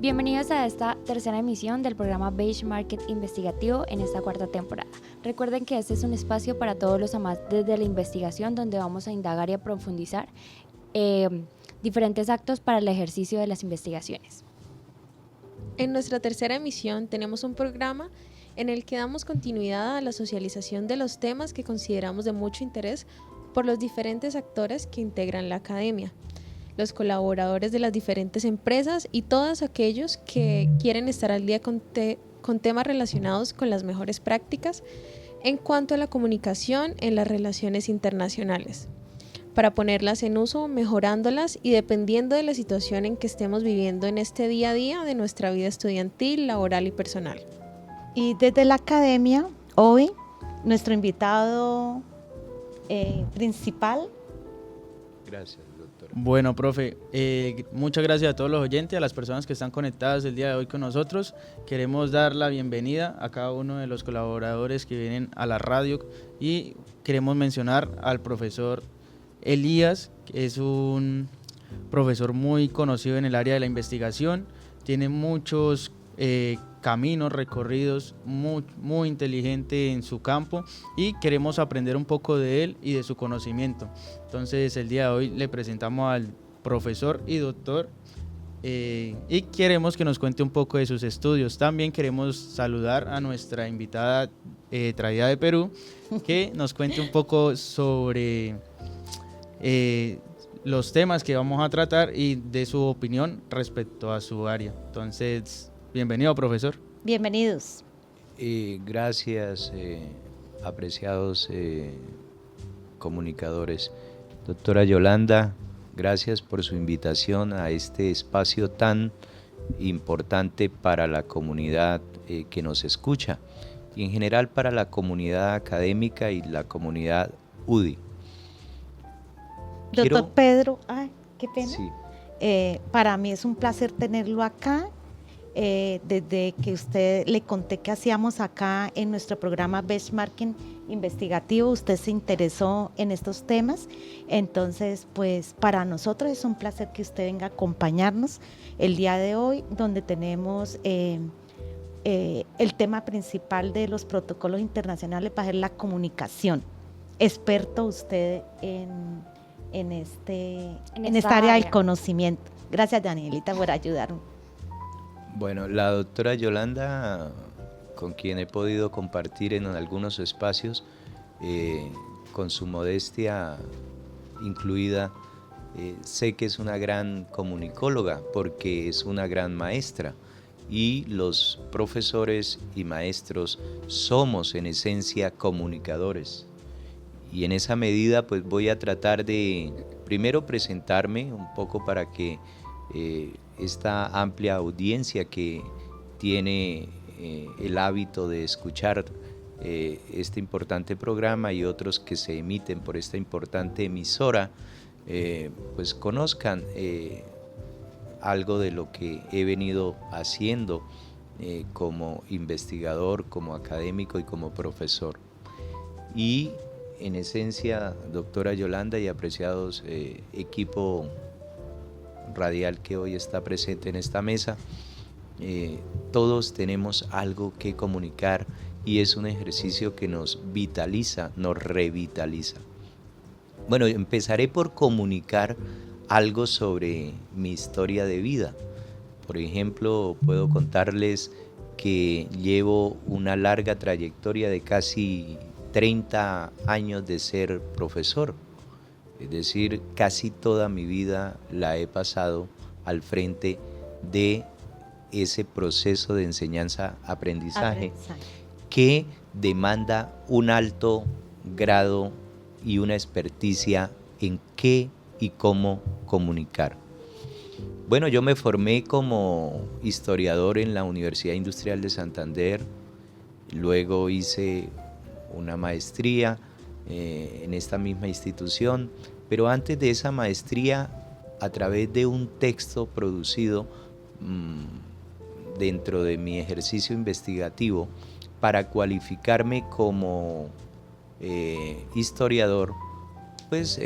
Bienvenidos a esta tercera emisión del programa Beige Market Investigativo en esta cuarta temporada. Recuerden que este es un espacio para todos los amantes de la investigación donde vamos a indagar y a profundizar diferentes actos para el ejercicio de las investigaciones. En nuestra tercera emisión tenemos un programa en el que damos continuidad a la socialización de los temas que consideramos de mucho interés por los diferentes actores que integran la academia, los colaboradores de las diferentes empresas y todos aquellos que quieren estar al día con temas relacionados con las mejores prácticas en cuanto a la comunicación en las relaciones internacionales, para ponerlas en uso, mejorándolas y dependiendo de la situación en que estemos viviendo en este día a día de nuestra vida estudiantil, laboral y personal. Y desde la academia, hoy, nuestro invitado principal. Gracias, doctora. Bueno, profe, muchas gracias a todos los oyentes, a las personas que están conectadas el día de hoy con nosotros. Queremos dar la bienvenida a cada uno de los colaboradores que vienen a la radio y queremos mencionar al profesor Elías, que es un profesor muy conocido en el área de la investigación, tiene muchos caminos recorridos, muy inteligente en su campo y queremos aprender un poco de él y de su conocimiento. Entonces el día de hoy le presentamos al profesor y doctor y queremos que nos cuente un poco de sus estudios. También queremos saludar a nuestra invitada traída de Perú, que nos cuente un poco sobre los temas que vamos a tratar y de su opinión respecto a su área. Entonces, bienvenido, profesor. Bienvenidos. Gracias, apreciados comunicadores. Doctora Yolanda, gracias por su invitación a este espacio tan importante para la comunidad que nos escucha y en general para la comunidad académica y la comunidad UDI. Doctor Pedro, qué pena. Sí. Para mí es un placer tenerlo acá. Desde que usted le conté que hacíamos acá en nuestro programa Benchmarking Investigativo, usted se interesó en estos temas. Entonces, pues para nosotros es un placer que usted venga a acompañarnos el día de hoy, donde tenemos el tema principal de los protocolos internacionales para hacer la comunicación. Experto usted en esta área del conocimiento. Gracias, Danielita, por ayudarme. Bueno, la doctora Yolanda, con quien he podido compartir en algunos espacios, con su modestia incluida, sé que es una gran comunicóloga porque es una gran maestra y los profesores y maestros somos en esencia comunicadores. Y en esa medida pues voy a tratar de primero presentarme un poco para que esta amplia audiencia que tiene el hábito de escuchar este importante programa y otros que se emiten por esta importante emisora, pues conozcan algo de lo que he venido haciendo como investigador, como académico y como profesor. Y en esencia, doctora Yolanda y apreciados equipo radial que hoy está presente en esta mesa, todos tenemos algo que comunicar y es un ejercicio que nos vitaliza, nos revitaliza. Bueno, empezaré por comunicar algo sobre mi historia de vida. Por ejemplo, puedo contarles que llevo una larga trayectoria de casi 30 años de ser profesor. Es decir, casi toda mi vida la he pasado al frente de ese proceso de enseñanza-aprendizaje que demanda un alto grado y una experticia en qué y cómo comunicar. Bueno, yo me formé como historiador en la Universidad Industrial de Santander, luego hice una maestría en esta misma institución, pero antes de esa maestría, a través de un texto producido dentro de mi ejercicio investigativo para cualificarme como historiador, pues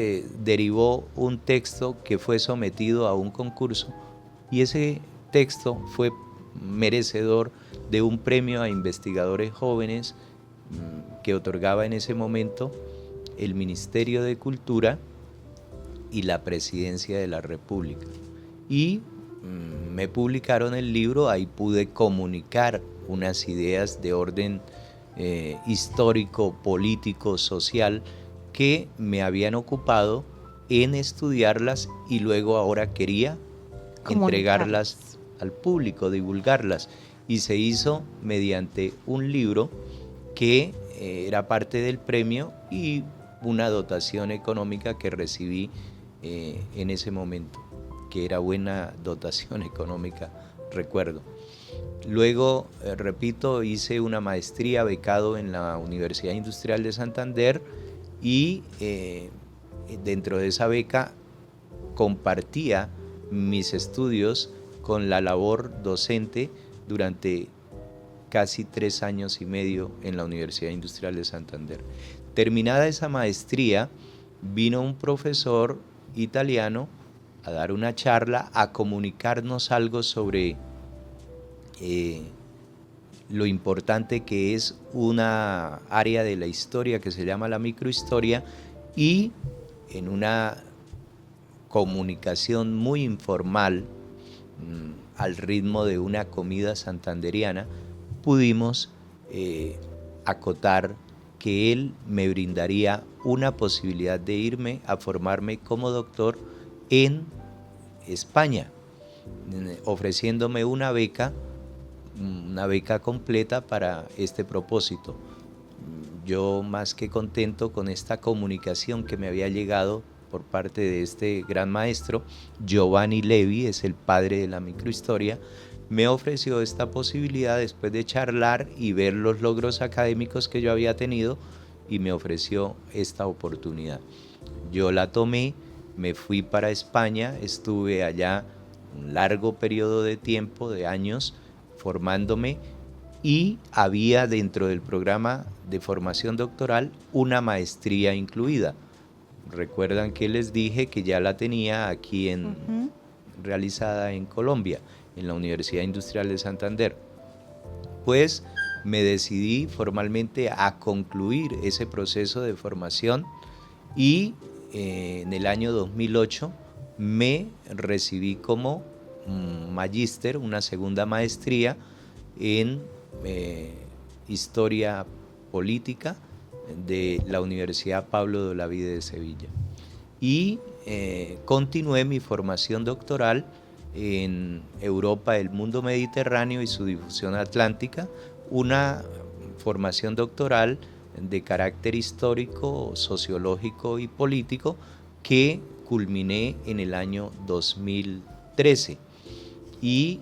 derivó un texto que fue sometido a un concurso y ese texto fue merecedor de un premio a investigadores jóvenes que otorgaba en ese momento el Ministerio de Cultura y la Presidencia de la República. Y me publicaron el libro, ahí pude comunicar unas ideas de orden histórico, político, social, que me habían ocupado en estudiarlas y luego ahora quería entregarlas al público, divulgarlas. Y se hizo mediante un libro que era parte del premio y una dotación económica que recibí en ese momento, que era buena dotación económica, recuerdo. Luego, repito, hice una maestría becado en la Universidad Industrial de Santander y dentro de esa beca compartía mis estudios con la labor docente durante casi 3 años y medio en la Universidad Industrial de Santander. Terminada esa maestría, vino un profesor italiano a dar una charla, a comunicarnos algo sobre lo importante que es una área de la historia que se llama la microhistoria, y en una comunicación muy informal, al ritmo de una comida santanderiana, pudimos acotar que él me brindaría una posibilidad de irme a formarme como doctor en España, ofreciéndome una beca completa para este propósito. Yo más que contento con esta comunicación que me había llegado por parte de este gran maestro, Giovanni Levi, es el padre de la microhistoria, me ofreció esta posibilidad después de charlar y ver los logros académicos que yo había tenido, y me ofreció esta oportunidad. Yo la tomé, me fui para España, estuve allá un largo periodo de tiempo, de años, formándome, y había dentro del programa de formación doctoral una maestría incluida. Recuerdan que les dije que ya la tenía aquí realizada en Colombia, en la Universidad Industrial de Santander. Pues me decidí formalmente a concluir ese proceso de formación y en el año 2008 me recibí como magíster, una segunda maestría en Historia Política de la Universidad Pablo de Olavide de Sevilla. Y continué mi formación doctoral en Europa, el mundo mediterráneo y su difusión atlántica, una formación doctoral de carácter histórico, sociológico y político que culminé en el año 2013 y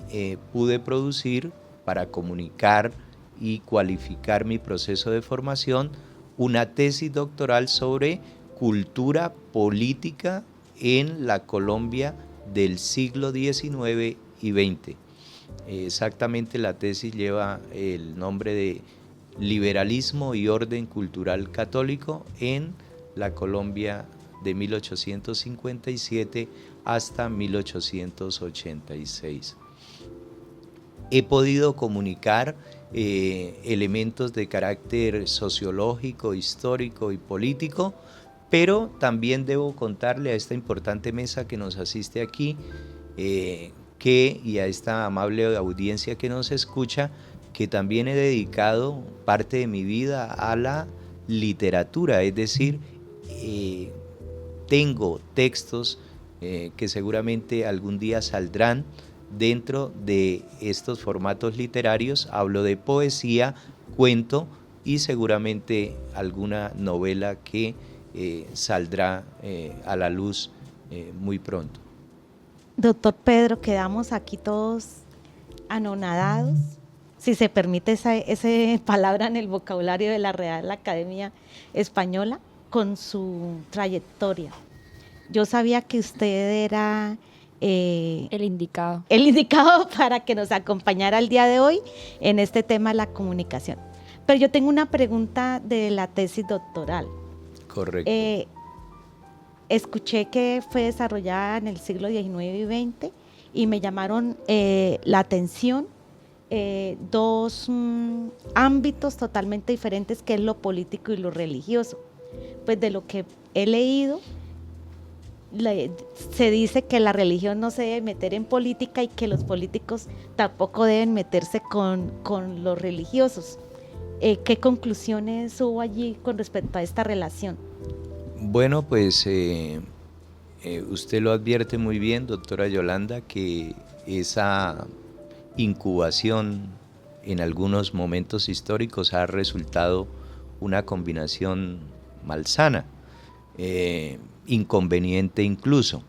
pude producir, para comunicar y cualificar mi proceso de formación, una tesis doctoral sobre cultura política en la Colombia del siglo XIX y XX. Exactamente, la tesis lleva el nombre de Liberalismo y Orden Cultural Católico en la Colombia de 1857 hasta 1886. He podido comunicar elementos de carácter sociológico, histórico y político, pero también debo contarle a esta importante mesa que nos asiste aquí y a esta amable audiencia que nos escucha, que también he dedicado parte de mi vida a la literatura, es decir, tengo textos que seguramente algún día saldrán dentro de estos formatos literarios. Hablo de poesía, cuento y seguramente alguna novela que saldrá a la luz muy pronto. Doctor Pedro, quedamos aquí todos anonadados, si se permite esa palabra en el vocabulario de la Real Academia Española, con su trayectoria. Yo sabía que usted era el indicado para que nos acompañara el día de hoy en este tema de la comunicación. Pero yo tengo una pregunta de la tesis doctoral. Correcto. Escuché que fue desarrollada en el siglo XIX y XX y me llamaron la atención dos ámbitos totalmente diferentes, que es lo político y lo religioso. Pues de lo que he leído, se dice que la religión no se debe meter en política y que los políticos tampoco deben meterse con los religiosos. ¿Qué conclusiones hubo allí con respecto a esta relación? Bueno, pues usted lo advierte muy bien, doctora Yolanda, que esa incubación en algunos momentos históricos ha resultado una combinación malsana, inconveniente incluso,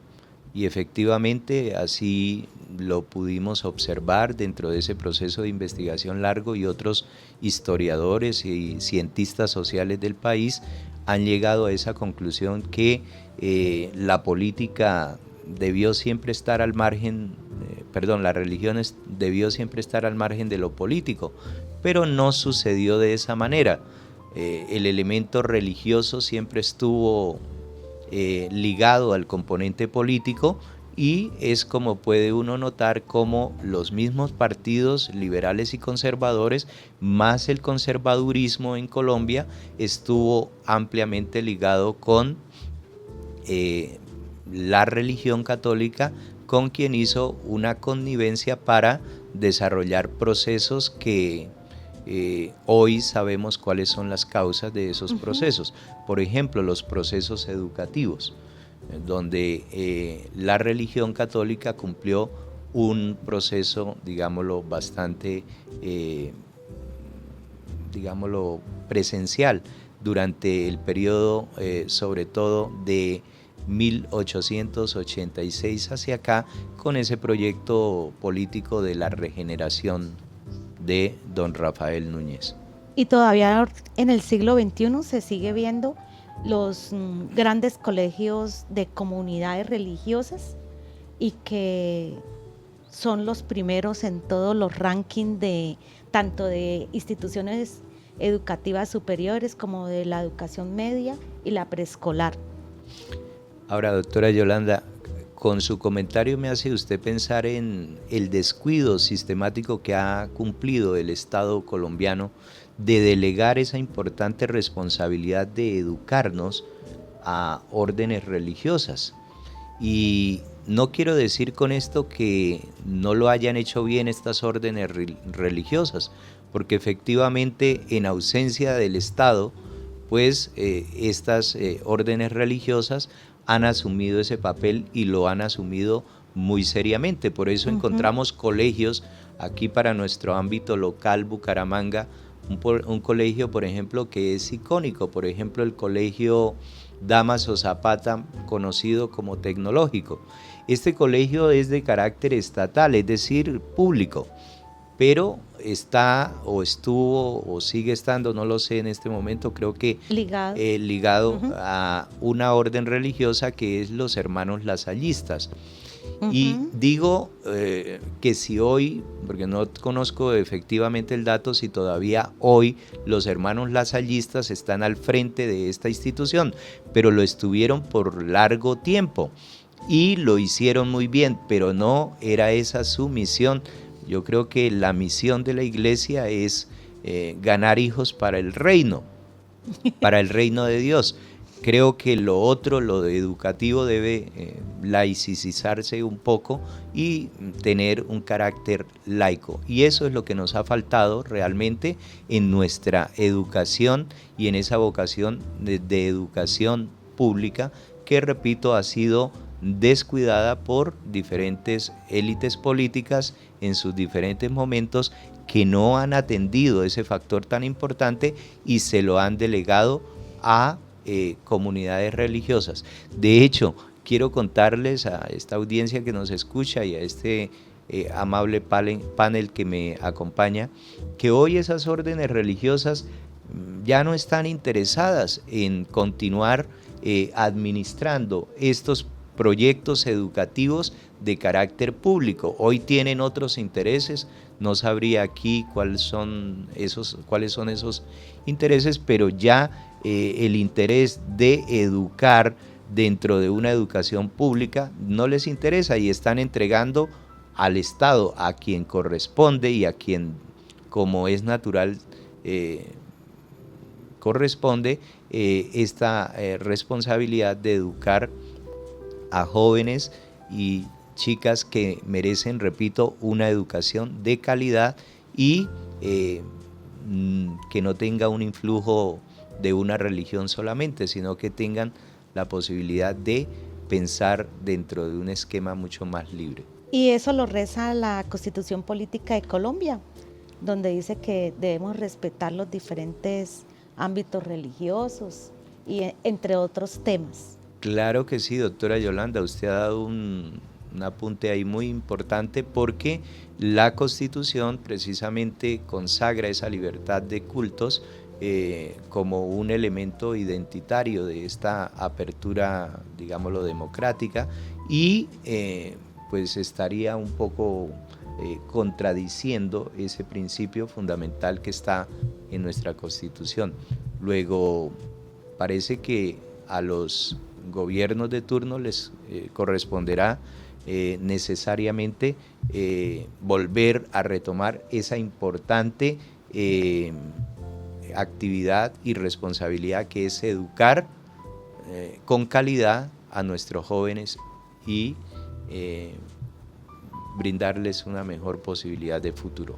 y efectivamente así lo pudimos observar dentro de ese proceso de investigación largo, y otros historiadores y cientistas sociales del país han llegado a esa conclusión que la política debió siempre estar al margen, la religión debió siempre estar al margen de lo político, pero no sucedió de esa manera. El elemento religioso siempre estuvo ligado al componente político, y es como puede uno notar cómo los mismos partidos liberales y conservadores, más el conservadurismo en Colombia, estuvo ampliamente ligado con la religión católica, con quien hizo una connivencia para desarrollar procesos que hoy sabemos cuáles son las causas de esos procesos. Por ejemplo, los procesos educativos, donde la religión católica cumplió un proceso, digámoslo, bastante, presencial durante el periodo, sobre todo de 1886 hacia acá, con ese proyecto político de la regeneración de don Rafael Núñez. Y todavía en el siglo XXI se sigue viendo los grandes colegios de comunidades religiosas, y que son los primeros en todos los rankings tanto de instituciones educativas superiores como de la educación media y la preescolar. Ahora, doctora Yolanda, con su comentario me hace usted pensar en el descuido sistemático que ha cumplido el Estado colombiano de delegar esa importante responsabilidad de educarnos a órdenes religiosas. Y no quiero decir con esto que no lo hayan hecho bien estas órdenes religiosas, porque efectivamente en ausencia del Estado, pues estas órdenes religiosas han asumido ese papel y lo han asumido muy seriamente. Por eso encontramos colegios aquí para nuestro ámbito local, Bucaramanga, un colegio, por ejemplo, que es icónico, por ejemplo, el colegio Damaso Zapata, conocido como Tecnológico. Este colegio es de carácter estatal, es decir, público, pero está o estuvo o sigue estando, no lo sé en este momento, creo que ligado a una orden religiosa que es los hermanos lasallistas. Y digo que si hoy, porque no conozco efectivamente el dato, si todavía hoy los hermanos lasallistas están al frente de esta institución, pero lo estuvieron por largo tiempo y lo hicieron muy bien, pero no era esa su misión. Yo creo que la misión de la iglesia es ganar hijos para el reino de Dios. Creo que lo otro, lo de educativo, debe laicizarse un poco y tener un carácter laico. Y eso es lo que nos ha faltado realmente en nuestra educación y en esa vocación de educación pública que, repito, ha sido descuidada por diferentes élites políticas en sus diferentes momentos, que no han atendido ese factor tan importante y se lo han delegado a comunidades religiosas. De hecho, quiero contarles a esta audiencia que nos escucha y a este amable panel que me acompaña, que hoy esas órdenes religiosas ya no están interesadas en continuar administrando estos proyectos educativos de carácter público. Hoy tienen otros intereses, no sabría aquí cuáles son esos intereses, pero ya el interés de educar dentro de una educación pública no les interesa y están entregando al Estado, a quien corresponde y a quien, como es natural, corresponde esta responsabilidad de educar a jóvenes y chicas que merecen, repito, una educación de calidad y que no tenga un influjo de una religión solamente, sino que tengan la posibilidad de pensar dentro de un esquema mucho más libre. Y eso lo reza la Constitución Política de Colombia, donde dice que debemos respetar los diferentes ámbitos religiosos y entre otros temas. Claro que sí, doctora Yolanda, usted ha dado un apunte ahí muy importante porque la Constitución precisamente consagra esa libertad de cultos como un elemento identitario de esta apertura, digámoslo, democrática y pues estaría un poco contradiciendo ese principio fundamental que está en nuestra Constitución. Luego, parece que a los gobiernos de turno les corresponderá necesariamente volver a retomar esa importante actividad y responsabilidad que es educar con calidad a nuestros jóvenes y brindarles una mejor posibilidad de futuro.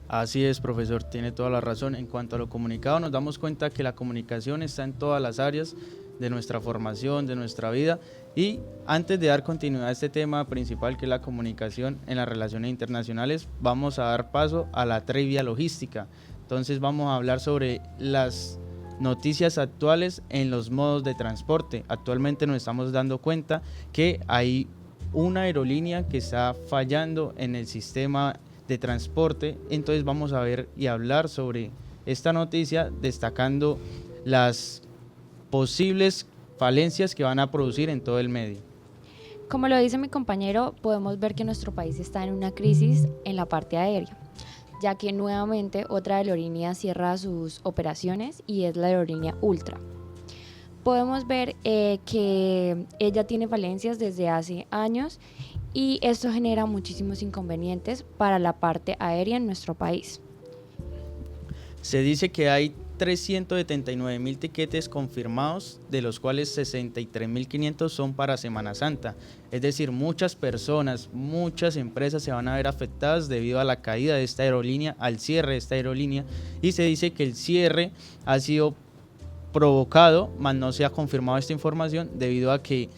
Así es, profesor, tiene toda la razón. En cuanto a lo comunicado, nos damos cuenta que la comunicación está en todas las áreas de nuestra formación, de nuestra vida. Y antes de dar continuidad a este tema principal, que es la comunicación en las relaciones internacionales, vamos a dar paso a la trivia logística. Entonces vamos a hablar sobre las noticias actuales en los modos de transporte. Actualmente nos estamos dando cuenta que hay una aerolínea que está fallando en el sistema de transporte, entonces vamos a ver y hablar sobre esta noticia, destacando las posibles falencias que van a producir en todo el medio. Como lo dice mi compañero, podemos ver que nuestro país está en una crisis en la parte aérea, ya que nuevamente otra aerolínea cierra sus operaciones y es la aerolínea Ultra. Podemos ver que ella tiene falencias desde hace años y esto genera muchísimos inconvenientes para la parte aérea en nuestro país. Se dice que hay 379.000 tiquetes confirmados, de los cuales 63.500 son para Semana Santa. Es decir, muchas personas, muchas empresas se van a ver afectadas debido a la caída de esta aerolínea, al cierre de esta aerolínea, y se dice que el cierre ha sido provocado, mas no se ha confirmado esta información, debido a que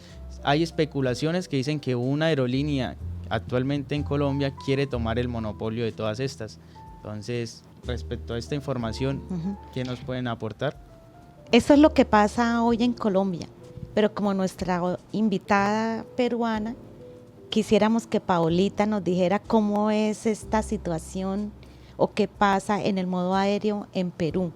hay especulaciones que dicen que una aerolínea actualmente en Colombia quiere tomar el monopolio de todas estas. Entonces, respecto a esta información, ¿qué nos pueden aportar? Eso es lo que pasa hoy en Colombia, pero como nuestra invitada peruana, quisiéramos que Paolita nos dijera cómo es esta situación o qué pasa en el modo aéreo en Perú.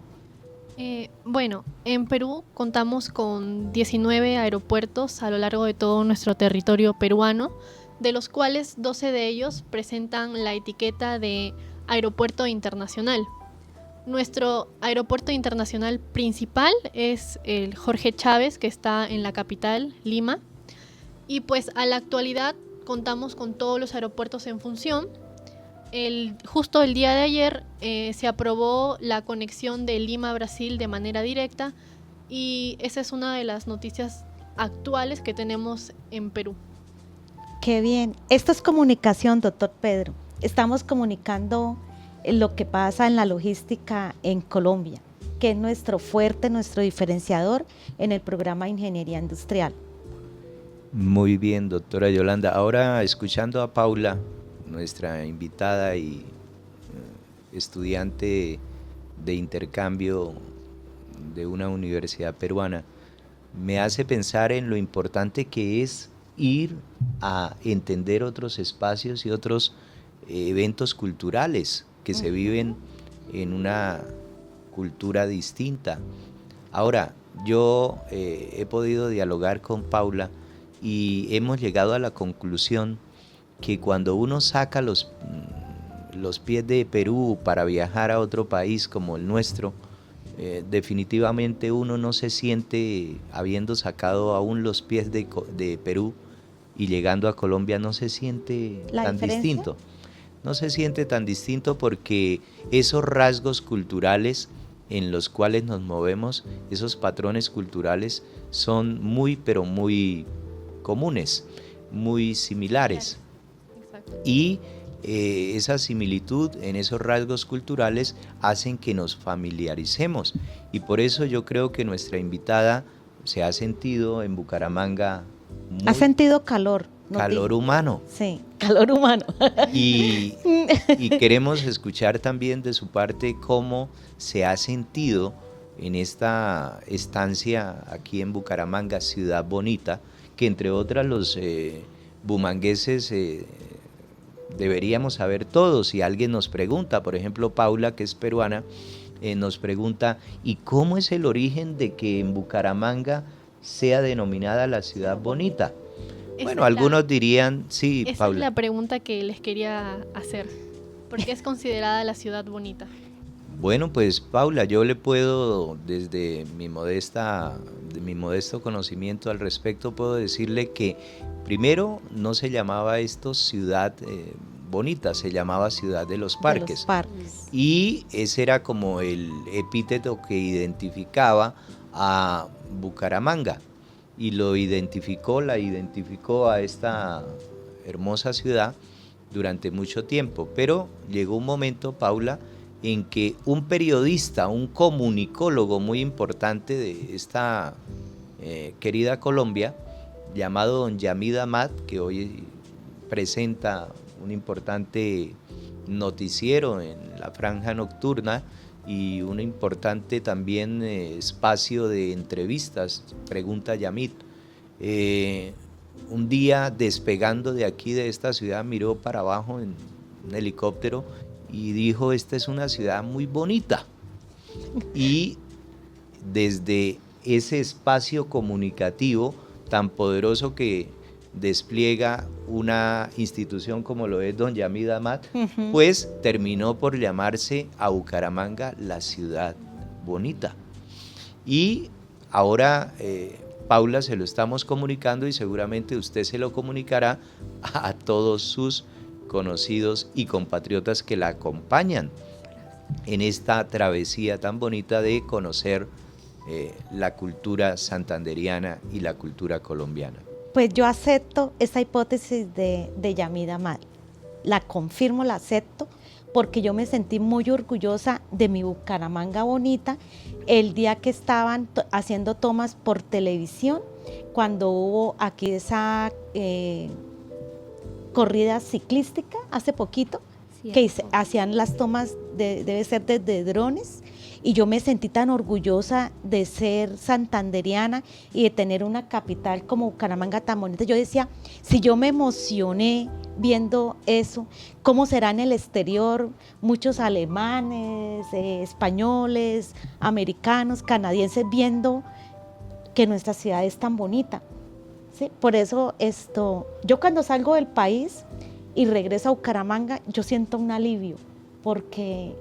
Bueno, en Perú contamos con 19 aeropuertos a lo largo de todo nuestro territorio peruano, de los cuales 12 de ellos presentan la etiqueta de aeropuerto internacional. Nuestro aeropuerto internacional principal es el Jorge Chávez, que está en la capital, Lima, y pues a la actualidad contamos con todos los aeropuertos en función. Justo el día de ayer se aprobó la conexión de Lima a Brasil de manera directa y esa es una de las noticias actuales que tenemos en Perú. Qué bien. Esto es comunicación, doctor Pedro. Estamos comunicando lo que pasa en la logística en Colombia, que es nuestro fuerte, nuestro diferenciador en el programa de Ingeniería Industrial. Muy bien, doctora Yolanda. Ahora, escuchando a Paula, nuestra invitada y estudiante de intercambio de una universidad peruana, me hace pensar en lo importante que es ir a entender otros espacios y otros eventos culturales que se viven en una cultura distinta. Ahora, yo he podido dialogar con Paula y hemos llegado a la conclusión que cuando uno saca los pies de Perú para viajar a otro país como el nuestro, definitivamente uno no se siente, habiendo sacado aún los pies de Perú, y llegando a Colombia no se siente ¿La tan diferencia? distinto. No se siente tan distinto porque esos rasgos culturales en los cuales nos movemos, esos patrones culturales son muy, pero muy comunes, muy similares. Exacto. Y esa similitud en esos rasgos culturales hacen que nos familiaricemos. Y por eso yo creo que nuestra invitada se ha sentido en Bucaramanga ¿Ha muy sentido calor? nos calor dijo. humano. Sí, calor humano. Y queremos escuchar también de su parte cómo se ha sentido en esta estancia aquí en Bucaramanga, ciudad bonita, que entre otras los bumangueses deberíamos saber todos. Si alguien nos pregunta, por ejemplo Paula, que es peruana, nos pregunta, ¿y cómo es el origen de que en Bucaramanga sea denominada la ciudad bonita? Esa Bueno, es algunos dirían, sí, esa es Paula. la pregunta que les quería hacer. ¿Por qué es considerada la ciudad bonita? Bueno, pues Paula, yo le puedo, desde mi modesto conocimiento al respecto, puedo decirle que primero no se llamaba esto ciudad bonita, se llamaba ciudad de los De parques. los parques. Y ese era como el epíteto que identificaba a Bucaramanga y la identificó a esta hermosa ciudad durante mucho tiempo. Pero llegó un momento, Paula, en que un periodista, un comunicólogo muy importante de esta querida Colombia, llamado don Yamid Amad, que hoy presenta un importante noticiero en la franja nocturna y un importante también espacio de entrevistas, pregunta Yamid. Un día despegando de aquí, de esta ciudad, miró para abajo en un helicóptero y dijo, esta es una ciudad muy bonita. Y desde ese espacio comunicativo tan poderoso que despliega una institución como lo es don Yamid Amad, pues terminó por llamarse a Bucaramanga la ciudad bonita. Y ahora, Paula, se lo estamos comunicando y seguramente usted se lo comunicará a todos sus conocidos y compatriotas que la acompañan en esta travesía tan bonita de conocer la cultura santanderiana y la cultura colombiana. Pues yo acepto esa hipótesis de Yamid Amad. La confirmo, la acepto, porque yo me sentí muy orgullosa de mi Bucaramanga bonita el día que estaban haciendo tomas por televisión, cuando hubo aquí esa corrida ciclística hace poquito, Sí, que hacían las tomas, debe ser desde drones, y yo me sentí tan orgullosa de ser santanderiana y de tener una capital como Bucaramanga tan bonita. Yo decía, si yo me emocioné viendo eso, ¿cómo será en el exterior? Muchos alemanes, españoles, americanos, canadienses viendo que nuestra ciudad es tan bonita. ¿Sí? Por eso yo cuando salgo del país y regreso a Bucaramanga, yo siento un alivio, porque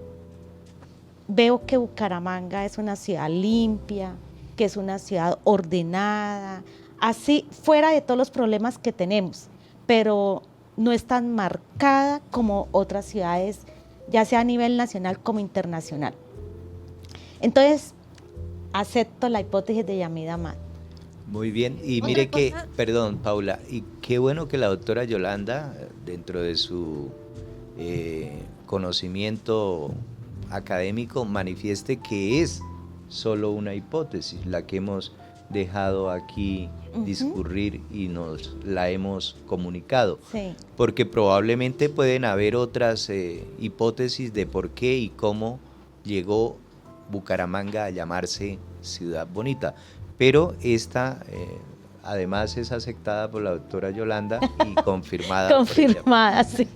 veo que Bucaramanga es una ciudad limpia, que es una ciudad ordenada, así fuera de todos los problemas que tenemos, pero no es tan marcada como otras ciudades, ya sea a nivel nacional como internacional. Entonces, acepto la hipótesis de Yamid Amad. Muy bien, y Otra mire que, cosa- perdón Paula, y qué bueno que la doctora Yolanda, dentro de su conocimiento académico, manifieste que es solo una hipótesis, la que hemos dejado aquí discurrir y nos la hemos comunicado, Sí. porque probablemente pueden haber otras hipótesis de por qué y cómo llegó Bucaramanga a llamarse Ciudad Bonita, pero esta además es aceptada por la doctora Yolanda y confirmada por ella. Confirmada, sí.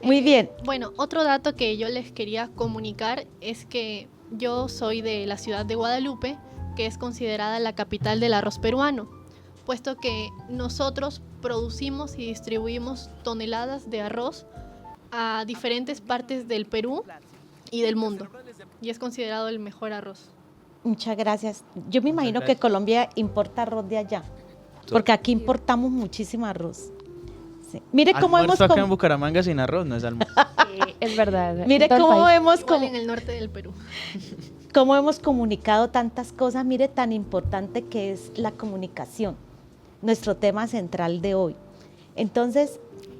Muy bien. Bueno, otro dato que yo les quería comunicar es que yo soy de la ciudad de Guadalupe, que es considerada la capital del arroz peruano, puesto que nosotros producimos y distribuimos toneladas de arroz a diferentes partes del Perú y del mundo, y es considerado el mejor arroz. Muchas gracias. Yo me imagino que gracias. Colombia importa arroz de allá. porque aquí importamos muchísimo arroz. Sí. Mire cómo hemos... Almuerzo acá en Bucaramanga sin arroz, no es almuerzo. Es verdad. Mire en todo el cómo país. hemos... Igual en el norte del Perú. Cómo hemos comunicado tantas cosas, mire tan importante que es la comunicación, nuestro tema central de hoy. Entonces,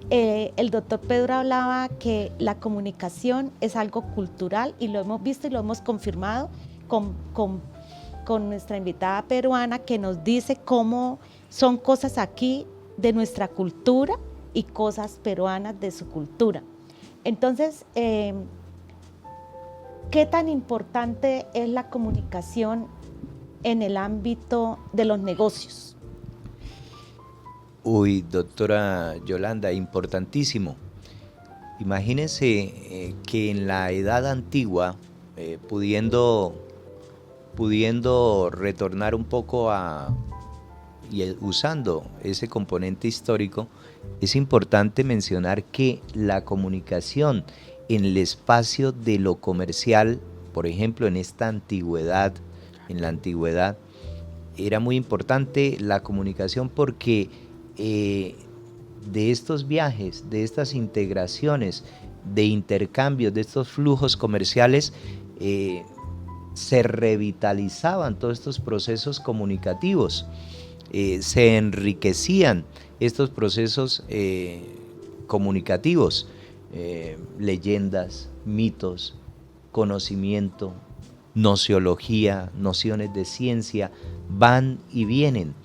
el doctor Pedro hablaba que la comunicación es algo cultural y lo hemos visto y lo hemos confirmado con nuestra invitada peruana que nos dice cómo son cosas aquí de nuestra cultura y cosas peruanas de su cultura. Entonces, ¿qué tan importante es la comunicación en el ámbito de los negocios? Uy, doctora Yolanda, importantísimo. Imagínense que en la edad antigua, pudiendo retornar un poco usando ese componente histórico, es importante mencionar que la comunicación en el espacio de lo comercial, por ejemplo, en la antigüedad, era muy importante la comunicación porque de estos viajes, de estas integraciones, de intercambios, de estos flujos comerciales, se revitalizaban todos estos procesos comunicativos, se enriquecían estos procesos comunicativos, leyendas, mitos, conocimiento, nociología, nociones de ciencia, van y vienen.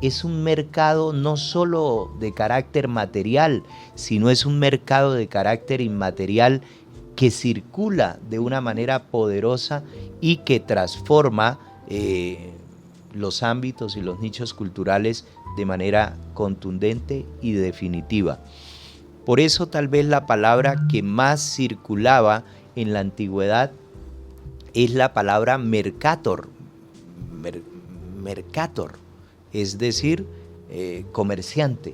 Es un mercado no solo de carácter material, sino es un mercado de carácter inmaterial que circula de una manera poderosa y que transforma los ámbitos y los nichos culturales de manera contundente y definitiva. Por eso tal vez la palabra que más circulaba en la antigüedad es la palabra mercator, mercator, es decir, comerciante.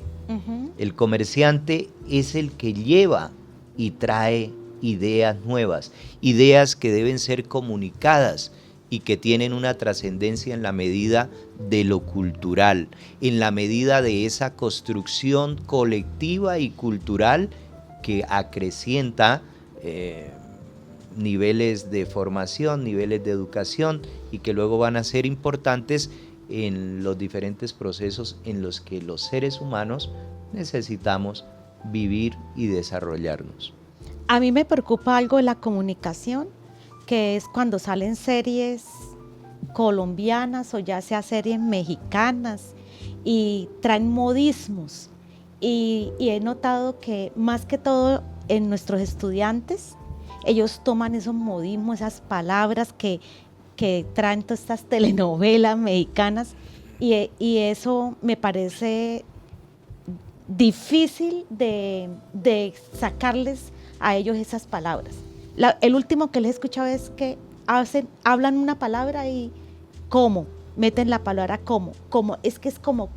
El comerciante es el que lleva y trae ideas nuevas, ideas que deben ser comunicadas y que tienen una trascendencia en la medida de lo cultural, en la medida de esa construcción colectiva y cultural que acrecienta niveles de formación, niveles de educación y que luego van a ser importantes en los diferentes procesos en los que los seres humanos necesitamos vivir y desarrollarnos. A mí me preocupa algo de la comunicación, que es cuando salen series colombianas o ya sea series mexicanas y traen modismos. Y he notado que más que todo en nuestros estudiantes, ellos toman esos modismos, esas palabras que traen todas estas telenovelas mexicanas y eso me parece difícil de sacarles a ellos esas palabras. El último que les he escuchado es que hablan una palabra y ¿cómo? Meten la palabra ¿cómo? Es que es como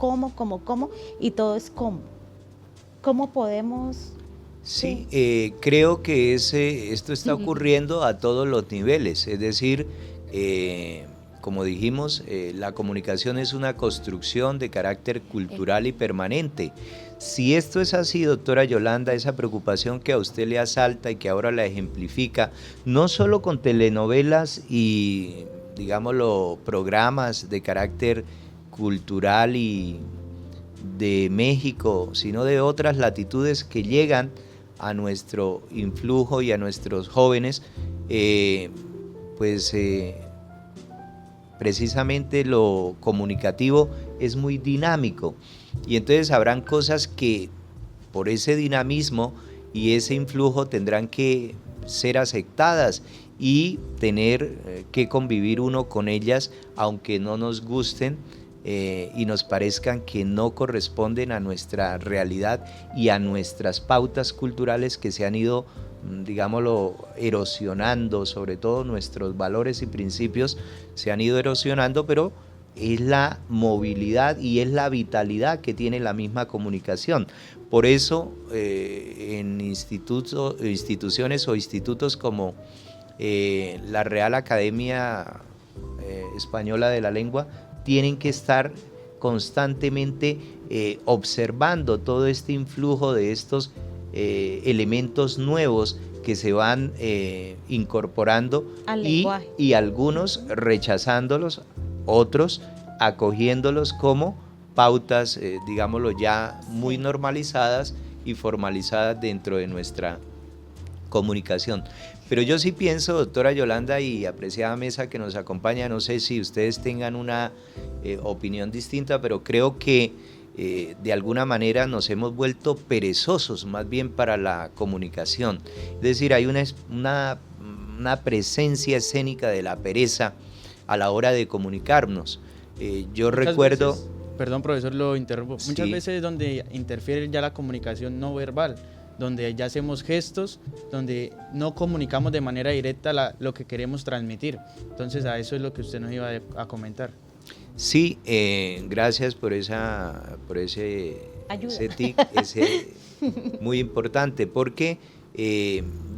y todo es ¿cómo? ¿Cómo podemos...? Sí, creo que esto está ocurriendo a todos los niveles, es decir, como dijimos, la comunicación es una construcción de carácter cultural y permanente. Si esto es así, doctora Yolanda, esa preocupación que a usted le asalta y que ahora la ejemplifica, no solo con telenovelas y, digámoslo, programas de carácter cultural y de México, sino de otras latitudes que llegan a nuestro influjo y a nuestros jóvenes, precisamente lo comunicativo es muy dinámico y entonces habrán cosas que por ese dinamismo y ese influjo tendrán que ser aceptadas y tener que convivir uno con ellas aunque no nos gusten y nos parezcan que no corresponden a nuestra realidad y a nuestras pautas culturales que se han ido, digámoslo, erosionando, sobre todo nuestros valores y principios se han ido erosionando, pero es la movilidad y es la vitalidad que tiene la misma comunicación. Por eso en instituciones o institutos como la Real Academia Española de la Lengua tienen que estar constantemente observando todo este influjo de estos elementos nuevos que se van incorporando Al lenguaje. y algunos rechazándolos, otros acogiéndolos como pautas, digámoslo ya, muy normalizadas y formalizadas dentro de nuestra comunicación. Pero yo sí pienso, doctora Yolanda y apreciada mesa que nos acompaña, no sé si ustedes tengan una opinión distinta, pero creo que de alguna manera nos hemos vuelto perezosos más bien para la comunicación. Es decir, hay una presencia escénica de la pereza a la hora de comunicarnos. Yo recuerdo... Perdón, profesor, lo interrumpo. Sí. Muchas veces donde interfiere ya la comunicación no verbal, donde ya hacemos gestos, donde no comunicamos de manera directa lo que queremos transmitir. Entonces a eso es lo que usted nos iba a comentar. Sí, gracias por ese tic, muy importante, porque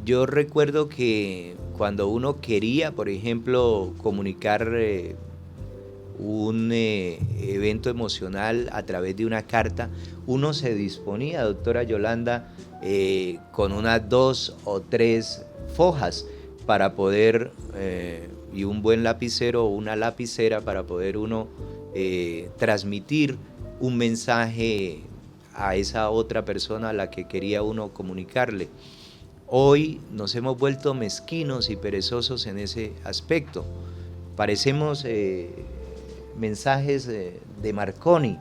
yo recuerdo que cuando uno quería, por ejemplo, comunicar un evento emocional a través de una carta, uno se disponía, doctora Yolanda, con unas 2 o 3 fojas para poder, y un buen lapicero o una lapicera para poder uno transmitir un mensaje a esa otra persona a la que quería uno comunicarle. Hoy nos hemos vuelto mezquinos y perezosos en ese aspecto. Parecemos mensajes de Marconi,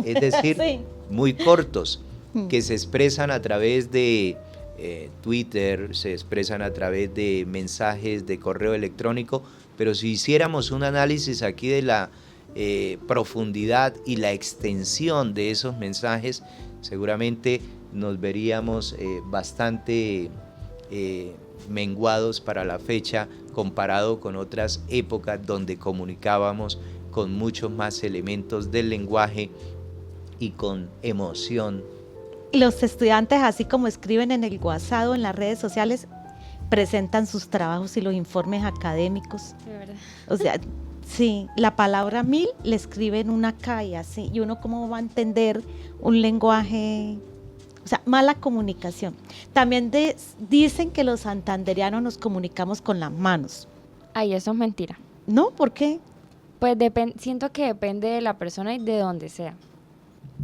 es decir, Sí. muy cortos, que se expresan a través de Twitter, se expresan a través de mensajes de correo electrónico, pero si hiciéramos un análisis aquí de la profundidad y la extensión de esos mensajes, seguramente nos veríamos bastante menguados para la fecha comparado con otras épocas donde comunicábamos con muchos más elementos del lenguaje y con emoción. Los estudiantes, así como escriben en el WhatsApp o en las redes sociales, presentan sus trabajos y los informes académicos. De verdad. O sea, sí, la palabra 1000 le escriben una K y así, y uno cómo va a entender un lenguaje, o sea, mala comunicación. También dicen que los santanderianos nos comunicamos con las manos. Ay, eso es mentira. ¿No? ¿Por qué? Pues siento que depende de la persona y de donde sea.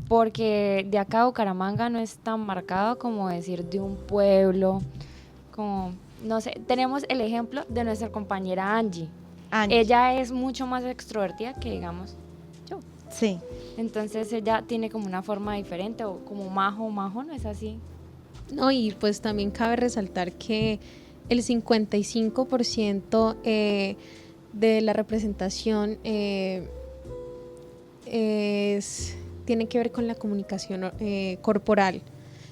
Porque de acá a Bucaramanga no es tan marcado como decir de un pueblo, como, no sé, tenemos el ejemplo de nuestra compañera Angie. Angie. Ella es mucho más extrovertida que, digamos, yo. Sí. Entonces ella tiene como una forma diferente, o como Majo, ¿no es así? No, y pues también cabe resaltar que el 55% de la representación tiene que ver con la comunicación corporal.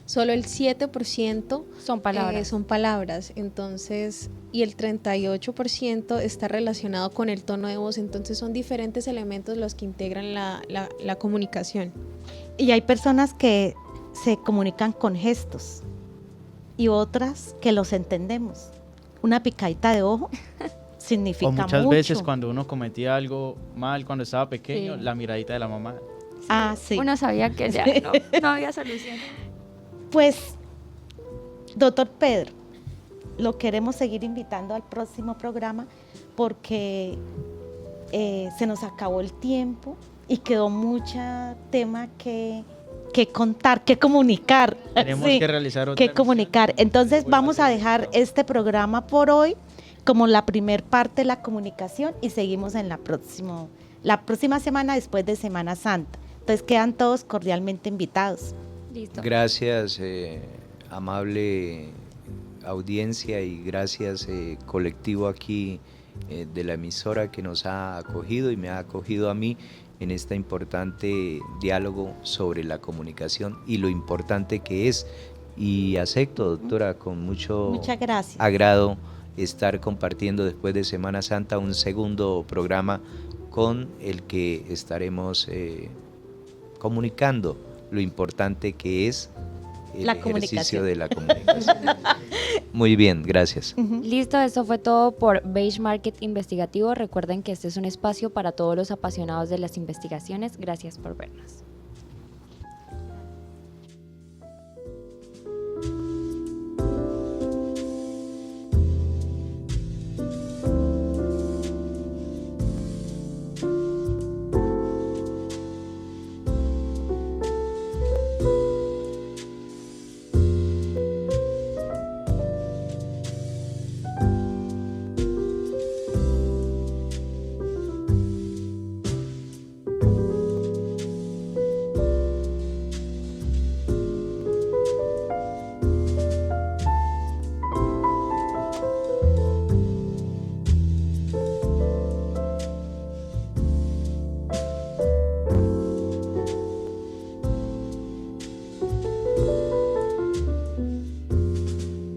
Solo el 7% Son palabras. son palabras, entonces, y el 38% está relacionado con el tono de voz, entonces son diferentes elementos los que integran la comunicación. Y hay personas que se comunican con gestos y otras que los entendemos. Una picadita de ojo significa O muchas mucho. veces cuando uno cometía algo mal cuando estaba pequeño, Sí. la miradita de la mamá. Ah, sí. Uno sabía que ya no había solución. Pues, doctor Pedro, lo queremos seguir invitando al próximo programa porque se nos acabó el tiempo y quedó mucho tema que contar, que comunicar. Tenemos Sí, que realizar otra que emisión. comunicar. Entonces Muy vamos a fácil. dejar este programa por hoy como la primer parte de la comunicación y seguimos en la próxima semana después de Semana Santa. Entonces quedan todos cordialmente invitados. Listo. Gracias, amable audiencia, y gracias colectivo aquí de la emisora que nos ha acogido y me ha acogido a mí en este importante diálogo sobre la comunicación y lo importante que es. Y acepto, doctora, con Muchas gracias. agrado estar compartiendo después de Semana Santa un segundo programa con el que estaremos comunicando lo importante que es el La ejercicio comunicación. de la comunicación. Muy bien, gracias. Listo, eso fue todo por Beige Market Investigativo. Recuerden que este es un espacio para todos los apasionados de las investigaciones. Gracias por vernos.